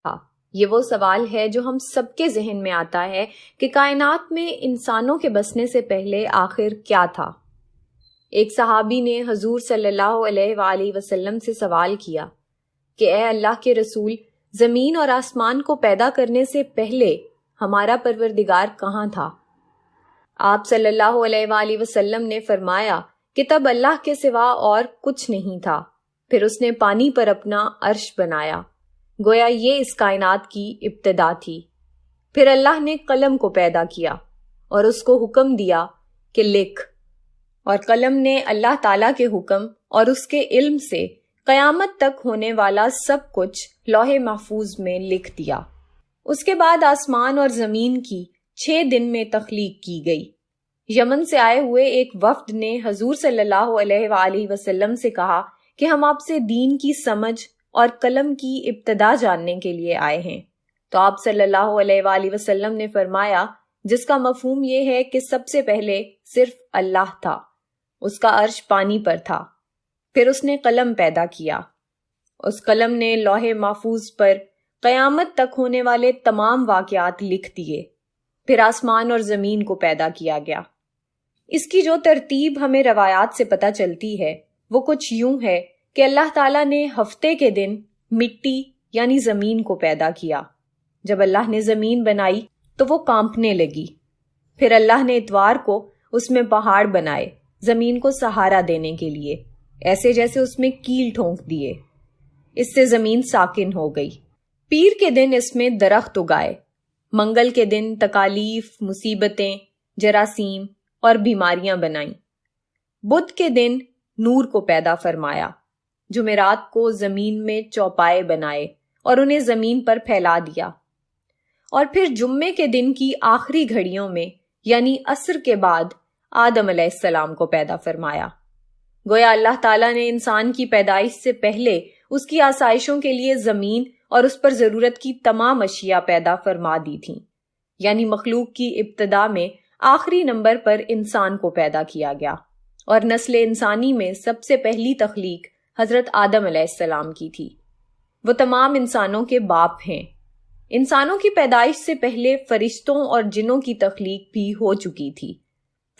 یہ وہ سوال ہے جو ہم سب کے ذہن میں آتا ہے کہ کائنات میں انسانوں کے بسنے سے پہلے آخر کیا تھا۔ ایک صحابی نے حضور صلی اللہ علیہ وآلہ وسلم سے سوال کیا کہ اے اللہ کے رسول، زمین اور آسمان کو پیدا کرنے سے پہلے ہمارا پروردگار کہاں تھا؟ آپ صلی اللہ علیہ وآلہ وسلم نے فرمایا کہ تب اللہ کے سوا اور کچھ نہیں تھا، پھر اس نے پانی پر اپنا عرش بنایا، گویا یہ اس کائنات کی ابتدا تھی۔ پھر اللہ نے قلم کو پیدا کیا اور اس کو حکم دیا کہ لکھ، اور قلم نے اللہ تعالیٰ کے حکم اور اس کے علم سے قیامت تک ہونے والا سب کچھ لوح محفوظ میں لکھ دیا۔ اس کے بعد آسمان اور زمین کی 6 دن میں تخلیق کی گئی۔ یمن سے آئے ہوئے ایک وفد نے حضور صلی اللہ علیہ وآلہ وسلم سے کہا کہ ہم آپ سے دین کی سمجھ اور قلم کی ابتدا جاننے کے لیے آئے ہیں، تو آپ صلی اللہ علیہ وآلہ وسلم نے فرمایا، جس کا مفہوم یہ ہے کہ سب سے پہلے صرف اللہ تھا، اس کا عرش پانی پر تھا، پھر اس نے قلم پیدا کیا، اس قلم نے لوح محفوظ پر قیامت تک ہونے والے تمام واقعات لکھ دیے، پھر آسمان اور زمین کو پیدا کیا گیا۔ اس کی جو ترتیب ہمیں روایات سے پتہ چلتی ہے وہ کچھ یوں ہے کہ اللہ تعالیٰ نے ہفتے کے دن مٹی یعنی زمین کو پیدا کیا۔ جب اللہ نے زمین بنائی تو وہ کانپنے لگی۔ پھر اللہ نے اتوار کو اس میں پہاڑ بنائے زمین کو سہارا دینے کے لیے، ایسے جیسے اس میں کیل ٹھونک دیے۔ اس سے زمین ساکن ہو گئی۔ پیر کے دن اس میں درخت اگائے، منگل کے دن تکالیف، مصیبتیں، جراثیم اور بیماریاں بنائیں۔ بدھ کے دن نور کو پیدا فرمایا۔ جمعرات کو زمین میں چوپائے بنائے اور انہیں زمین پر پھیلا دیا، اور پھر جمعے کے دن کی آخری گھڑیوں میں یعنی عصر کے بعد آدم علیہ السلام کو پیدا فرمایا۔ گویا اللہ تعالیٰ نے انسان کی پیدائش سے پہلے اس کی آسائشوں کے لیے زمین اور اس پر ضرورت کی تمام اشیاء پیدا فرما دی تھیں، یعنی مخلوق کی ابتدا میں آخری نمبر پر انسان کو پیدا کیا گیا، اور نسل انسانی میں سب سے پہلی تخلیق حضرت آدم علیہ السلام کی تھی۔ وہ تمام انسانوں کے باپ ہیں۔ انسانوں کی پیدائش سے پہلے فرشتوں اور جنوں کی تخلیق بھی ہو چکی تھی۔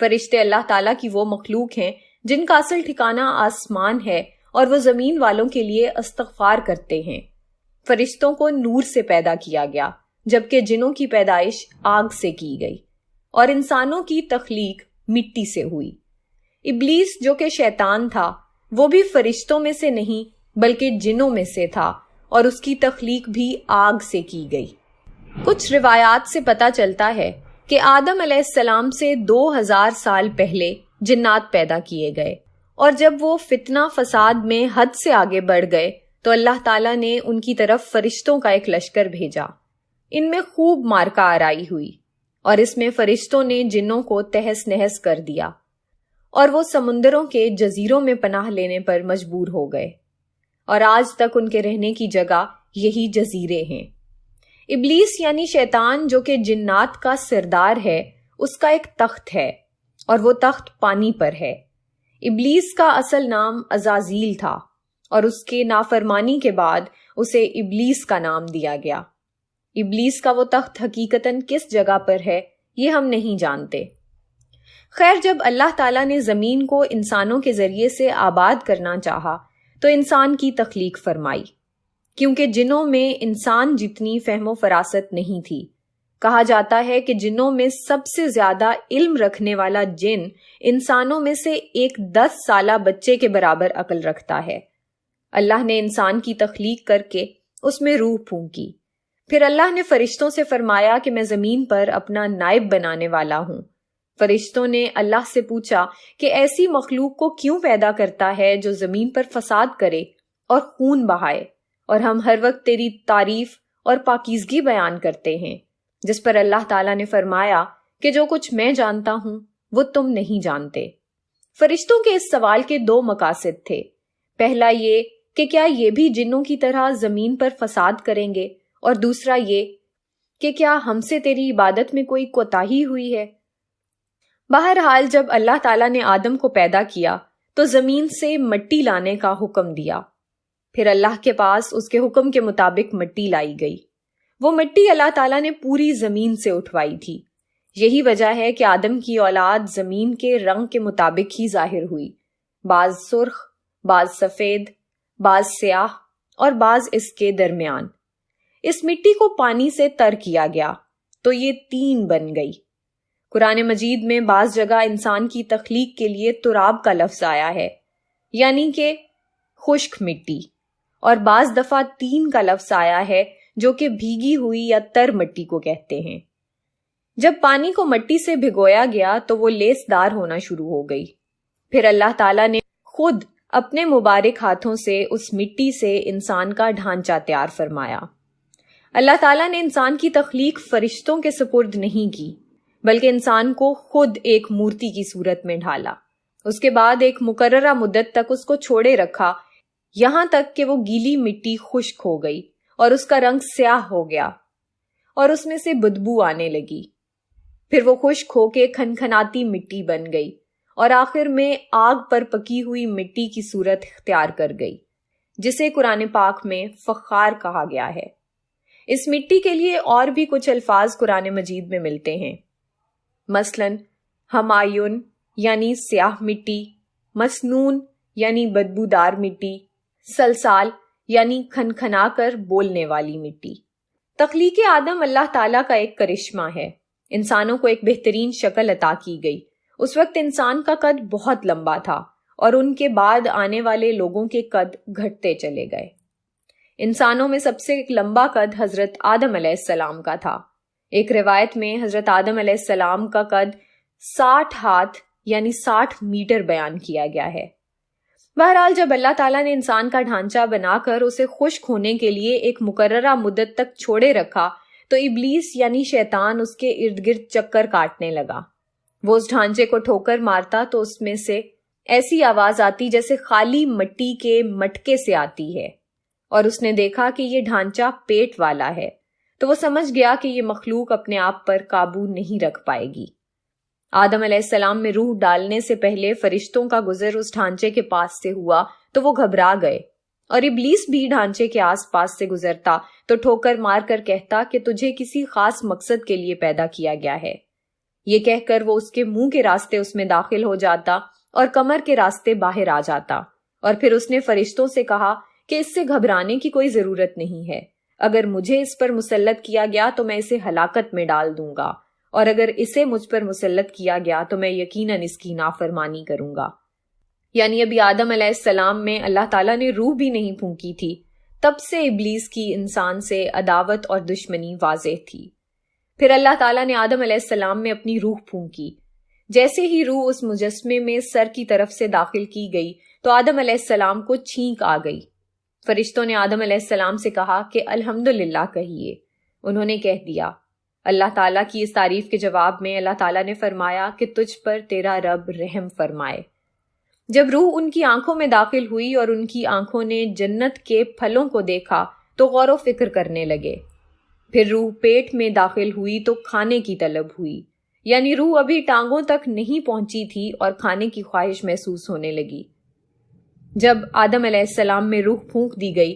فرشتے اللہ تعالیٰ کی وہ مخلوق ہیں جن کا اصل ٹھکانہ آسمان ہے، اور وہ زمین والوں کے لیے استغفار کرتے ہیں۔ فرشتوں کو نور سے پیدا کیا گیا، جبکہ جنوں کی پیدائش آگ سے کی گئی، اور انسانوں کی تخلیق مٹی سے ہوئی۔ ابلیس جو کہ شیطان تھا وہ بھی فرشتوں میں سے نہیں بلکہ جنوں میں سے تھا، اور اس کی تخلیق بھی آگ سے کی گئی۔ کچھ روایات سے پتہ چلتا ہے کہ آدم علیہ السلام سے 2000 سال پہلے جنات پیدا کیے گئے، اور جب وہ فتنہ فساد میں حد سے آگے بڑھ گئے تو اللہ تعالیٰ نے ان کی طرف فرشتوں کا ایک لشکر بھیجا۔ ان میں خوب مارکا آرائی ہوئی، اور اس میں فرشتوں نے جنوں کو تہس نہس کر دیا، اور وہ سمندروں کے جزیروں میں پناہ لینے پر مجبور ہو گئے، اور آج تک ان کے رہنے کی جگہ یہی جزیرے ہیں۔ ابلیس یعنی شیطان جو کہ جنات کا سردار ہے، اس کا ایک تخت ہے، اور وہ تخت پانی پر ہے۔ ابلیس کا اصل نام عزازیل تھا، اور اس کے نافرمانی کے بعد اسے ابلیس کا نام دیا گیا۔ ابلیس کا وہ تخت حقیقتاً کس جگہ پر ہے یہ ہم نہیں جانتے۔ خیر، جب اللہ تعالیٰ نے زمین کو انسانوں کے ذریعے سے آباد کرنا چاہا تو انسان کی تخلیق فرمائی، کیونکہ جنوں میں انسان جتنی فہم و فراست نہیں تھی۔ کہا جاتا ہے کہ جنوں میں سب سے زیادہ علم رکھنے والا جن انسانوں میں سے ایک 10 سالہ بچے کے برابر عقل رکھتا ہے۔ اللہ نے انسان کی تخلیق کر کے اس میں روح پھونکی۔ پھر اللہ نے فرشتوں سے فرمایا کہ میں زمین پر اپنا نائب بنانے والا ہوں۔ فرشتوں نے اللہ سے پوچھا کہ ایسی مخلوق کو کیوں پیدا کرتا ہے جو زمین پر فساد کرے اور خون بہائے، اور ہم ہر وقت تیری تعریف اور پاکیزگی بیان کرتے ہیں۔ جس پر اللہ تعالیٰ نے فرمایا کہ جو کچھ میں جانتا ہوں وہ تم نہیں جانتے۔ فرشتوں کے اس سوال کے 2 مقاصد تھے۔ پہلا یہ کہ کیا یہ بھی جنوں کی طرح زمین پر فساد کریں گے، اور دوسرا یہ کہ کیا ہم سے تیری عبادت میں کوئی کوتاہی ہوئی ہے۔ بہرحال جب اللہ تعالیٰ نے آدم کو پیدا کیا تو زمین سے مٹی لانے کا حکم دیا۔ پھر اللہ کے پاس اس کے حکم کے مطابق مٹی لائی گئی، وہ مٹی اللہ تعالیٰ نے پوری زمین سے اٹھوائی تھی۔ یہی وجہ ہے کہ آدم کی اولاد زمین کے رنگ کے مطابق ہی ظاہر ہوئی، بعض سرخ، بعض سفید، بعض سیاہ اور بعض اس کے درمیان۔ اس مٹی کو پانی سے تر کیا گیا تو یہ طین بن گئی۔ قرآن مجید میں بعض جگہ انسان کی تخلیق کے لیے تراب کا لفظ آیا ہے، یعنی کہ خشک مٹی، اور بعض دفعہ طین کا لفظ آیا ہے جو کہ بھیگی ہوئی یا تر مٹی کو کہتے ہیں۔ جب پانی کو مٹی سے بھگویا گیا تو وہ لیس دار ہونا شروع ہو گئی۔ پھر اللہ تعالیٰ نے خود اپنے مبارک ہاتھوں سے اس مٹی سے انسان کا ڈھانچہ تیار فرمایا۔ اللہ تعالیٰ نے انسان کی تخلیق فرشتوں کے سپرد نہیں کی، بلکہ انسان کو خود ایک مورتی کی صورت میں ڈھالا۔ اس کے بعد ایک مقررہ مدت تک اس کو چھوڑے رکھا، یہاں تک کہ وہ گیلی مٹی خشک ہو گئی اور اس کا رنگ سیاہ ہو گیا اور اس میں سے بدبو آنے لگی۔ پھر وہ خشک ہو کے کھنکھناتی مٹی بن گئی اور آخر میں آگ پر پکی ہوئی مٹی کی صورت اختیار کر گئی، جسے قرآن پاک میں فخار کہا گیا ہے۔ اس مٹی کے لیے اور بھی کچھ الفاظ قرآن مجید میں ملتے ہیں، مثلاً ہمایون یعنی سیاہ مٹی، مسنون یعنی بدبودار مٹی، سلسال یعنی کھنکھنا کر بولنے والی مٹی۔ تخلیق آدم اللہ تعالیٰ کا ایک کرشمہ ہے۔ انسانوں کو ایک بہترین شکل عطا کی گئی۔ اس وقت انسان کا قد بہت لمبا تھا اور ان کے بعد آنے والے لوگوں کے قد گھٹتے چلے گئے۔ انسانوں میں سب سے لمبا قد حضرت آدم علیہ السلام کا تھا۔ ایک روایت میں حضرت آدم علیہ السلام کا قد 60 ہاتھ یعنی 60 میٹر بیان کیا گیا ہے۔ بہرحال جب اللہ تعالیٰ نے انسان کا ڈھانچہ بنا کر اسے خشک ہونے کے لیے ایک مقررہ مدت تک چھوڑے رکھا تو ابلیس یعنی شیطان اس کے ارد گرد چکر کاٹنے لگا۔ وہ اس ڈھانچے کو ٹھوکر مارتا تو اس میں سے ایسی آواز آتی جیسے خالی مٹی کے مٹکے سے آتی ہے، اور اس نے دیکھا کہ یہ ڈھانچہ پیٹ والا ہے، تو وہ سمجھ گیا کہ یہ مخلوق اپنے آپ پر قابو نہیں رکھ پائے گی۔ آدم علیہ السلام میں روح ڈالنے سے پہلے فرشتوں کا گزر اس ڈھانچے کے پاس سے ہوا تو وہ گھبرا گئے، اور ابلیس بھی ڈھانچے کے آس پاس سے گزرتا تو ٹھوکر مار کر کہتا کہ تجھے کسی خاص مقصد کے لیے پیدا کیا گیا ہے۔ یہ کہہ کر وہ اس کے منہ کے راستے اس میں داخل ہو جاتا اور کمر کے راستے باہر آ جاتا، اور پھر اس نے فرشتوں سے کہا کہ اس سے گھبرانے کی کوئی ضرورت نہیں ہے، اگر مجھے اس پر مسلط کیا گیا تو میں اسے ہلاکت میں ڈال دوں گا، اور اگر اسے مجھ پر مسلط کیا گیا تو میں یقیناً اس کی نافرمانی کروں گا۔ یعنی ابھی آدم علیہ السلام میں اللہ تعالیٰ نے روح بھی نہیں پھونکی تھی، تب سے ابلیس کی انسان سے عداوت اور دشمنی واضح تھی۔ پھر اللہ تعالیٰ نے آدم علیہ السلام میں اپنی روح پھونکی۔ جیسے ہی روح اس مجسمے میں سر کی طرف سے داخل کی گئی تو آدم علیہ السلام کو چھینک آ گئی۔ فرشتوں نے آدم علیہ السلام سے کہا کہ الحمدللہ کہیے۔ انہوں نے کہہ دیا۔ اللہ تعالیٰ کی اس تعریف کے جواب میں اللہ تعالیٰ نے فرمایا کہ تجھ پر تیرا رب رحم فرمائے۔ جب روح ان کی آنکھوں میں داخل ہوئی اور ان کی آنکھوں نے جنت کے پھلوں کو دیکھا تو غور و فکر کرنے لگے۔ پھر روح پیٹ میں داخل ہوئی تو کھانے کی طلب ہوئی، یعنی روح ابھی ٹانگوں تک نہیں پہنچی تھی اور کھانے کی خواہش محسوس ہونے لگی۔ جب آدم علیہ السلام میں روح پھونک دی گئی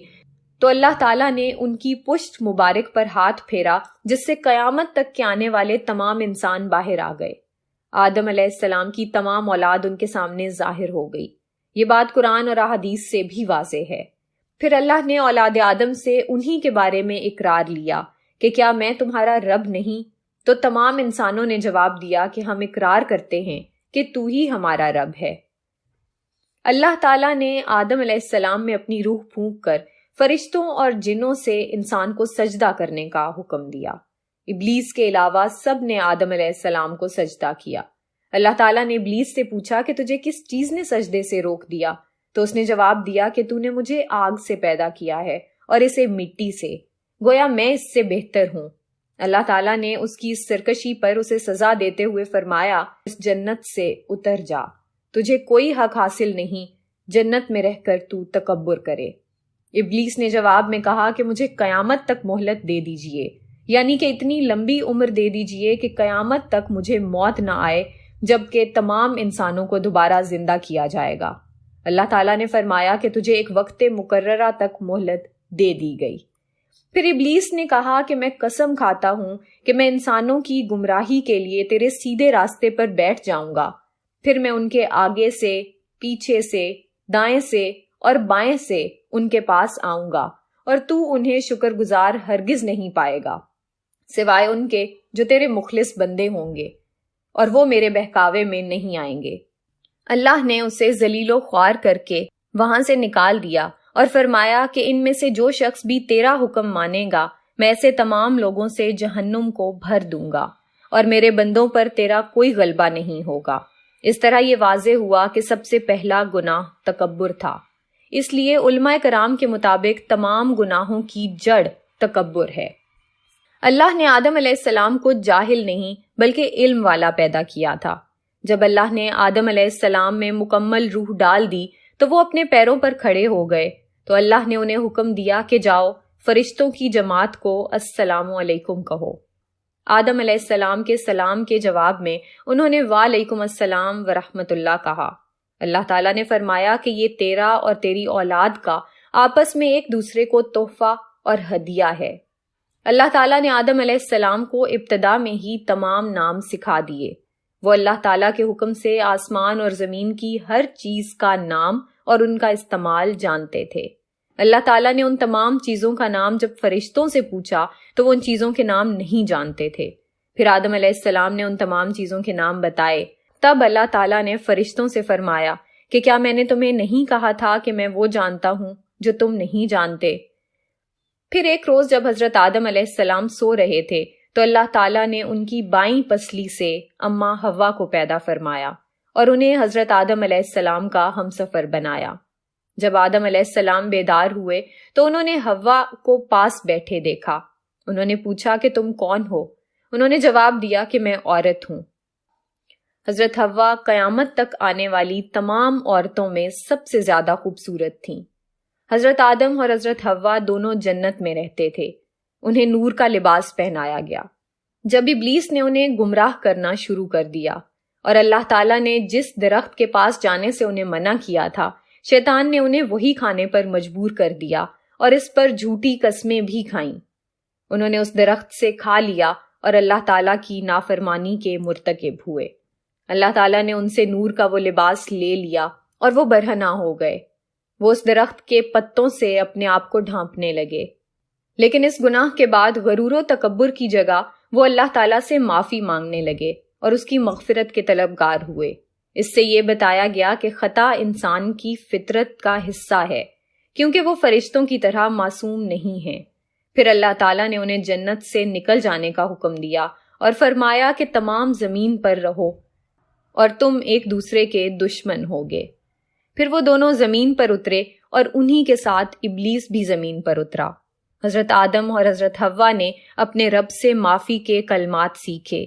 تو اللہ تعالیٰ نے ان کی پشت مبارک پر ہاتھ پھیرا، جس سے قیامت تک کے آنے والے تمام انسان باہر آ گئے۔ آدم علیہ السلام کی تمام اولاد ان کے سامنے ظاہر ہو گئی۔ یہ بات قرآن اور احادیث سے بھی واضح ہے۔ پھر اللہ نے اولاد آدم سے انہی کے بارے میں اقرار لیا کہ کیا میں تمہارا رب نہیں؟ تو تمام انسانوں نے جواب دیا کہ ہم اقرار کرتے ہیں کہ تو ہی ہمارا رب ہے۔ اللہ تعالیٰ نے آدم علیہ السلام میں اپنی روح پھونک کر فرشتوں اور جنوں سے انسان کو سجدہ کرنے کا حکم دیا۔ ابلیس کے علاوہ سب نے آدم علیہ السلام کو سجدہ کیا۔ اللہ تعالیٰ نے ابلیس سے پوچھا کہ تجھے کس چیز نے سجدے سے روک دیا؟ تو اس نے جواب دیا کہ تو نے مجھے آگ سے پیدا کیا ہے اور اسے مٹی سے، گویا میں اس سے بہتر ہوں۔ اللہ تعالیٰ نے اس کی اس سرکشی پر اسے سزا دیتے ہوئے فرمایا، اس جنت سے اتر جا، تجھے کوئی حق حاصل نہیں جنت میں رہ کر تو تکبر کرے۔ ابلیس نے جواب میں کہا کہ مجھے قیامت تک مہلت دے دیجئے، یعنی کہ اتنی لمبی عمر دے دیجئے کہ قیامت تک مجھے موت نہ آئے، جبکہ تمام انسانوں کو دوبارہ زندہ کیا جائے گا۔ اللہ تعالیٰ نے فرمایا کہ تجھے ایک وقت مقررہ تک مہلت دے دی گئی۔ پھر ابلیس نے کہا کہ میں قسم کھاتا ہوں کہ میں انسانوں کی گمراہی کے لیے تیرے سیدھے راستے پر بیٹھ جاؤں گا، پھر میں ان کے آگے سے، پیچھے سے، دائیں سے اور بائیں سے ان کے پاس آؤں گا، اور تو انہیں شکر گزار ہرگز نہیں پائے گا سوائے ان کے جو تیرے مخلص بندے ہوں گے، اور وہ میرے بہکاوے میں نہیں آئیں گے۔ اللہ نے اسے ذلیل و خوار کر کے وہاں سے نکال دیا اور فرمایا کہ ان میں سے جو شخص بھی تیرا حکم مانے گا میں ایسے تمام لوگوں سے جہنم کو بھر دوں گا، اور میرے بندوں پر تیرا کوئی غلبہ نہیں ہوگا۔ اس طرح یہ واضح ہوا کہ سب سے پہلا گناہ تکبر تھا، اس لیے علماء کرام کے مطابق تمام گناہوں کی جڑ تکبر ہے۔ اللہ نے آدم علیہ السلام کو جاہل نہیں بلکہ علم والا پیدا کیا تھا۔ جب اللہ نے آدم علیہ السلام میں مکمل روح ڈال دی تو وہ اپنے پیروں پر کھڑے ہو گئے، تو اللہ نے انہیں حکم دیا کہ جاؤ فرشتوں کی جماعت کو السلام علیکم کہو۔ آدم علیہ السلام کے سلام کے جواب میں انہوں نے وعلیکم السلام ورحمۃ اللہ کہا۔ اللہ تعالیٰ نے فرمایا کہ یہ تیرا اور تیری اولاد کا آپس میں ایک دوسرے کو تحفہ اور ہدیہ ہے۔ اللہ تعالیٰ نے آدم علیہ السلام کو ابتدا میں ہی تمام نام سکھا دیے۔ وہ اللہ تعالیٰ کے حکم سے آسمان اور زمین کی ہر چیز کا نام اور ان کا استعمال جانتے تھے۔ اللہ تعالیٰ نے ان تمام چیزوں کا نام جب فرشتوں سے پوچھا تو وہ ان چیزوں کے نام نہیں جانتے تھے۔ پھر آدم علیہ السلام نے ان تمام چیزوں کے نام بتائے۔ تب اللہ تعالیٰ نے فرشتوں سے فرمایا کہ کیا میں نے تمہیں نہیں کہا تھا کہ میں وہ جانتا ہوں جو تم نہیں جانتے؟ پھر ایک روز جب حضرت آدم علیہ السلام سو رہے تھے تو اللہ تعالیٰ نے ان کی بائیں پسلی سے اماں حوا کو پیدا فرمایا اور انہیں حضرت آدم علیہ السلام کا ہمسفر بنایا۔ جب آدم علیہ السلام بیدار ہوئے تو انہوں نے حوا کو پاس بیٹھے دیکھا۔ انہوں نے پوچھا کہ تم کون ہو؟ انہوں نے جواب دیا کہ میں عورت ہوں۔ حضرت حوا قیامت تک آنے والی تمام عورتوں میں سب سے زیادہ خوبصورت تھیں۔ حضرت آدم اور حضرت حوا دونوں جنت میں رہتے تھے۔ انہیں نور کا لباس پہنایا گیا۔ جب ابلیس نے انہیں گمراہ کرنا شروع کر دیا اور اللہ تعالیٰ نے جس درخت کے پاس جانے سے انہیں منع کیا تھا، شیطان نے انہیں وہی کھانے پر مجبور کر دیا اور اس پر جھوٹی قسمیں بھی کھائیں۔ انہوں نے اس درخت سے کھا لیا اور اللہ تعالیٰ کی نافرمانی کے مرتکب ہوئے۔ اللہ تعالیٰ نے ان سے نور کا وہ لباس لے لیا اور وہ برہنہ ہو گئے۔ وہ اس درخت کے پتوں سے اپنے آپ کو ڈھانپنے لگے، لیکن اس گناہ کے بعد غرور و تکبر کی جگہ وہ اللہ تعالیٰ سے معافی مانگنے لگے اور اس کی مغفرت کے طلبگار ہوئے۔ اس سے یہ بتایا گیا کہ خطا انسان کی فطرت کا حصہ ہے، کیونکہ وہ فرشتوں کی طرح معصوم نہیں ہیں۔ پھر اللہ تعالیٰ نے انہیں جنت سے نکل جانے کا حکم دیا اور فرمایا کہ تمام زمین پر رہو اور تم ایک دوسرے کے دشمن ہوگے۔ پھر وہ دونوں زمین پر اترے اور انہی کے ساتھ ابلیس بھی زمین پر اترا۔ حضرت آدم اور حضرت حوا نے اپنے رب سے معافی کے کلمات سیکھے۔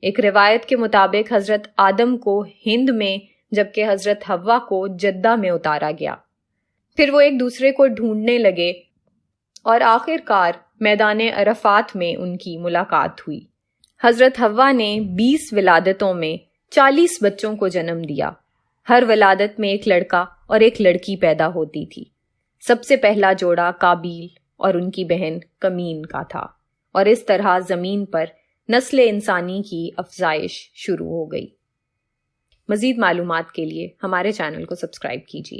ایک روایت کے مطابق حضرت آدم کو ہند میں جبکہ حضرت حوا کو جدہ میں اتارا گیا۔ پھر وہ ایک دوسرے کو ڈھونڈنے لگے اور آخر کار میدان عرفات میں ان کی ملاقات ہوئی۔ حضرت حوا نے 20 ولادتوں میں 40 بچوں کو جنم دیا۔ ہر ولادت میں ایک لڑکا اور ایک لڑکی پیدا ہوتی تھی۔ سب سے پہلا جوڑا قابیل اور ان کی بہن کمین کا تھا، اور اس طرح زمین پر نسل انسانی کی افزائش شروع ہو گئی۔ مزید معلومات کے لیے ہمارے چینل کو سبسکرائب کیجیے۔